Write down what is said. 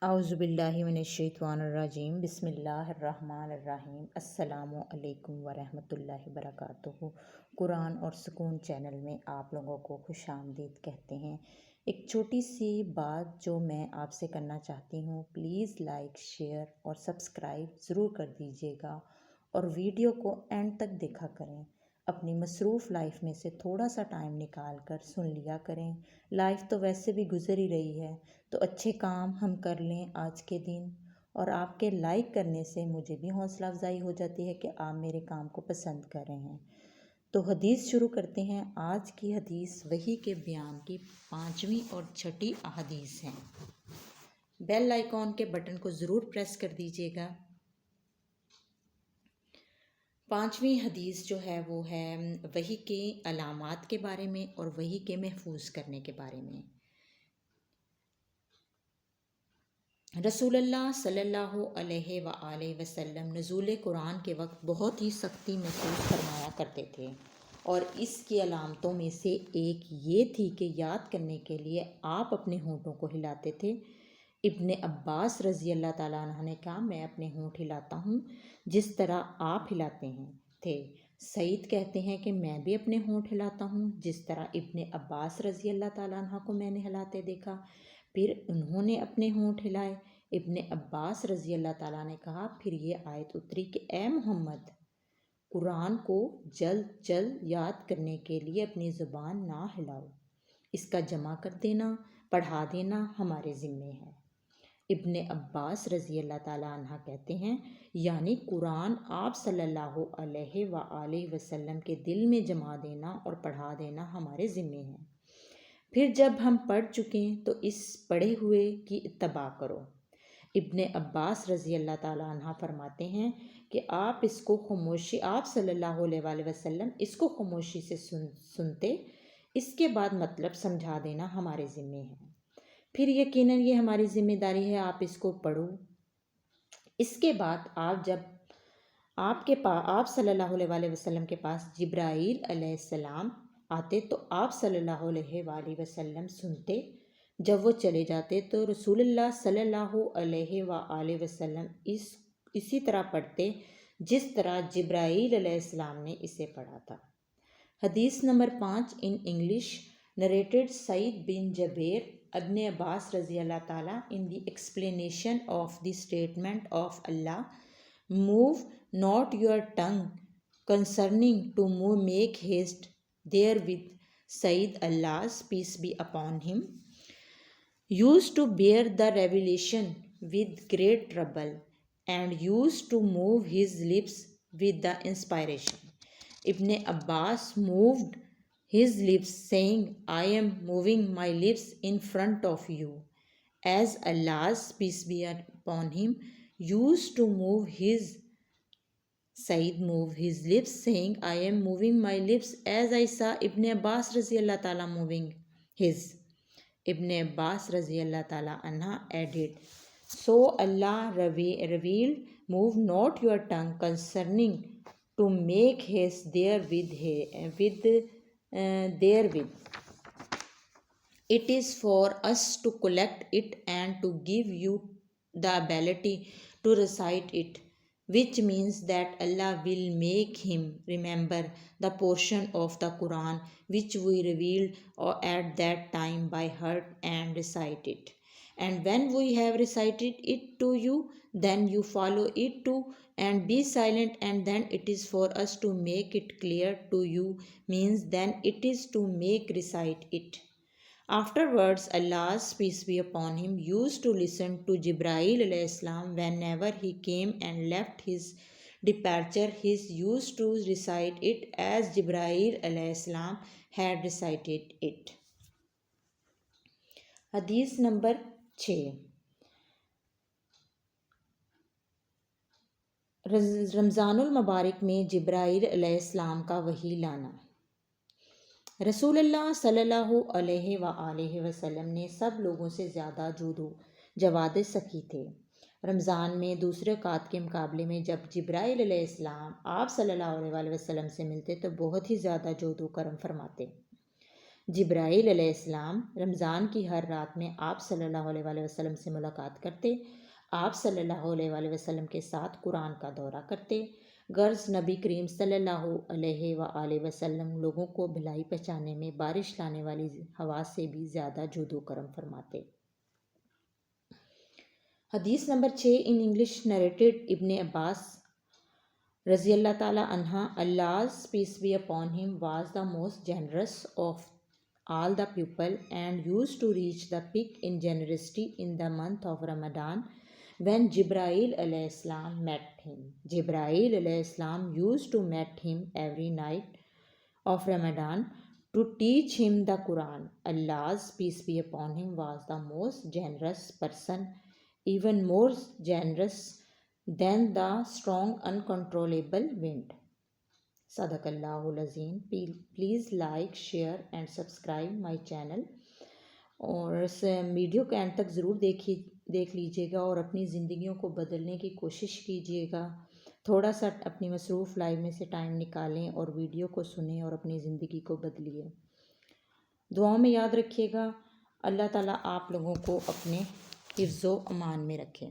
اعوذ باللہ من الشیطان الرجیم بسم اللہ الرحمن الرحیم السلام علیکم ورحمۃ اللہ وبرکاتہ۔ قرآن اور سکون چینل میں آپ لوگوں کو خوش آمدید کہتے ہیں۔ ایک چھوٹی سی بات جو میں آپ سے کرنا چاہتی ہوں، پلیز لائک شیئر اور سبسکرائب ضرور کر دیجیے گا اور ویڈیو کو اینڈ تک دیکھا کریں۔ اپنی مصروف لائف میں سے تھوڑا سا ٹائم نکال کر سن لیا کریں۔ لائف تو ویسے بھی گزر ہی رہی ہے، تو اچھے کام ہم کر لیں آج کے دن، اور آپ کے لائک کرنے سے مجھے بھی حوصلہ افزائی ہو جاتی ہے کہ آپ میرے کام کو پسند کر رہے ہیں۔ تو حدیث شروع کرتے ہیں۔ آج کی حدیث وحی کے بیان کی 5ویں اور 6ٹھی احادیث ہیں۔ بیل آئیکن کے بٹن کو ضرور پریس کر دیجیے گا۔ 5ویں حدیث جو ہے وہ ہے وحی کے علامات کے بارے میں اور وحی کے محفوظ کرنے کے بارے میں۔ رسول اللہ صلی اللہ علیہ وآلہ وسلم نزول قرآن کے وقت بہت ہی سختی محسوس فرمایا کرتے تھے، اور اس کی علامتوں میں سے ایک یہ تھی کہ یاد کرنے کے لیے آپ اپنے ہونٹوں کو ہلاتے تھے۔ ابن عباس رضی اللہ تعالیٰ عنہ نے کہا، میں اپنے ہونٹ ہلاتا ہوں جس طرح آپ ہلاتے تھے۔ سعید کہتے ہیں کہ میں بھی اپنے ہونٹ ہلاتا ہوں جس طرح ابن عباس رضی اللہ تعالیٰ عنہ کو میں نے ہلاتے دیکھا۔ پھر انہوں نے اپنے ہونٹ ہلائے۔ ابن عباس رضی اللہ تعالیٰ نے کہا، پھر یہ آیت اتری کہ اے محمد، قرآن کو جلد جلد یاد کرنے کے لیے اپنی زبان نہ ہلاؤ، اس کا جمع کر دینا، پڑھا دینا ہمارے ذمے ہے۔ ابن عباس رضی اللہ تعالیٰ عنہ کہتے ہیں، یعنی قرآن آپ صلی اللہ علیہ وآلہ وسلم کے دل میں جما دینا اور پڑھا دینا ہمارے ذمے ہے۔ پھر جب ہم پڑھ چکیں تو اس پڑھے ہوئے کی اتباع کرو۔ ابن عباس رضی اللہ تعالیٰ عنہ فرماتے ہیں کہ آپ صلی اللہ علیہ وآلہ وسلم اس کو خاموشی سے سنتے، اس کے بعد مطلب سمجھا دینا ہمارے ذمے ہے۔ پھر یقیناً یہ ہماری ذمہ داری ہے، آپ اس کو پڑھو۔ اس کے بعد آپ صلی اللہ علیہ وآلہ وسلم کے پاس جبرائیل علیہ السلام آتے تو آپ صلی اللہ علیہ وآلہ وسلم سنتے۔ جب وہ چلے جاتے تو رسول اللہ صلی اللہ علیہ وآلہ وسلم اسی طرح پڑھتے جس طرح جبرائیل علیہ السلام نے اسے پڑھا تھا۔ حدیث نمبر 5 ان انگلش، narrated سعید بن جبیر ابن عباس رضی اللہ تعالیٰ in the explanation of the statement of Allah, move not your tongue concerning to make haste therewith. Sayyid Allah's peace be upon him used to bear the revelation with great trouble and used to move his lips with the inspiration. Ibn Abbas moved his lips saying, I am moving my lips in front of you, as Allah's peace be upon him used to move his Said moved his lips saying, I am moving my lips as I saw Ibn Abbas رضی اللہ تعالیٰ moving his. Ibn Abbas رضی اللہ تعالیٰ عنہ added, so Allah revealed, move not your tongue concerning to make haste therewith. It is for us to collect it and to give you the ability to recite it, which means that Allah will make him remember the portion of the Quran which we revealed at that time by heart and recite it. And when we have recited it to you, then you follow it too and be silent, and then it is for us to make it clear to you, means then it is to make recite it. Afterwards, Allah's peace be upon him used to listen to Jibreel alayhi salam whenever he came and left his departure. He used to recite it as Jibreel alayhi salam had recited it. حدیث number 6 رمضان المبارک میں جبرائیل علیہ السلام کا وحی لانا۔ رسول اللہ صلی اللہ علیہ وآلہ وسلم نے سب لوگوں سے زیادہ جود و جواد سخی تھے۔ رمضان میں دوسرے اوقات کے مقابلے میں جب جبرائیل علیہ السلام آپ صلی اللہ علیہ وآلہ وسلم سے ملتے تو بہت ہی زیادہ جود و کرم فرماتے۔ جبرائیل علیہ السلام رمضان کی ہر رات میں آپ صلی اللہ علیہ وآلہ وسلم سے ملاقات کرتے، آپ صلی اللہ علیہ وآلہ وسلم کے ساتھ قرآن کا دورہ کرتے۔ غرض نبی کریم صلی اللہ علیہ وآلہ وسلم لوگوں کو بھلائی پہنچانے میں بارش لانے والی ہوا سے بھی زیادہ جود و کرم فرماتے۔ حدیث نمبر 6 ان انگلش نریٹڈ ابن عباس رضی اللہ تعالیٰ عنہ Allah's peace be upon him was the most generous of all the people and used to reach the peak in generosity in the month of Ramadan when Jibreel alayhi salam met him. Jibreel alayhi salam used to meet him every night of Ramadan to teach him the Quran. Allah's peace be upon him was the most generous person, even more generous than the strong uncontrollable wind. صدق اللہ العظیم۔ Please like, share and subscribe my channel, اور اس video کو and تک ضرور دیکھ لیجیے گا اور اپنی زندگیوں کو بدلنے کی کوشش کیجیے گا۔ تھوڑا سا اپنی مصروف لائف میں سے ٹائم نکالیں اور ویڈیو کو سنیں اور اپنی زندگی کو بدلیے۔ دعاؤں میں یاد رکھیے گا۔ اللہ تعالیٰ آپ لوگوں کو اپنے حفظ و امان میں رکھے۔